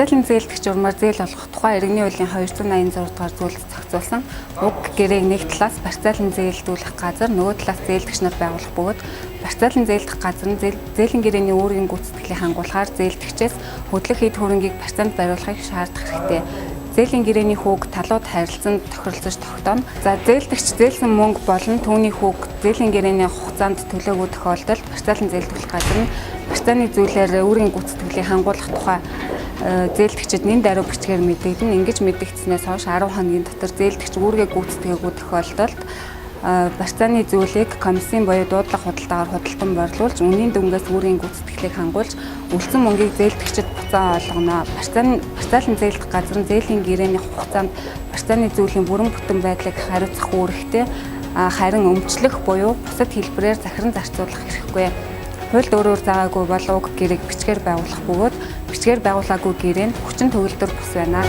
Барьцаалын зээлдэгч урмаар зээл олгох тухай иргэний хуулийн 286 дугаар зүйлс зохицуулсан уг гэрээг нэг талаас барьцаалан зээлдүүлэх газар, нөгөө талаас зээлдэгч нар байгуулах бөгөөд барьцаалан зээлдэх газар нь зээлийн гэрээний үүргийн гүйцэтгэлийг хангуулахаар зээлдэгчээс хөдлөх эд хөрөнгийг барьцаанд бариулахыг шаардах хэрэгтэй. Зээлийн гэрээний хүүг талууд харилцан тохиролцож тогтооно. За зээлдэгч зээлсэн мөнгө болон түүний хүүг зээлийн гэрээний хугацаанд төлөөгүй тохиолдолд барьцаалан зээлдүүлэх газар нь барьцааны зүйлээр үүргийн гүйцэтгэлийг хангуулах тухай зээлдэгчид нэн даруй бичгээр мэдэгдэн. Ингэж мэдэгдснээс хойш 10 хоногийн дотор зээлдэгч үүргээ гүйцэтгээгүй тохиолдолд барьцааны зүйлийг комиссийн боёо дуудлага худалдаагаар худалдан борлуулж үнийн дүнгээс үүргийн гүйцэтгэлийг хангуулж үлдсэн мөнгийг зээлдэгчид буцаа олгоно. Барьцаалан зээлдэх газар нь зээлийн гэрээний хугацаанд барьцааны зүйлийн бүрэн бүтэн байдлыг хариуцах үүрэгтэй, харин өмчлөх буюу бусад хэлбэрээр захиран зарцуулах хэрэггүй. Хуульд өөрөөр заагаагүй бол уг гэрээг бичгээр байгуулах бөгөөд бичгээр байгуулаагүй гэрээ нь хүчин төгөлдөр бус байна.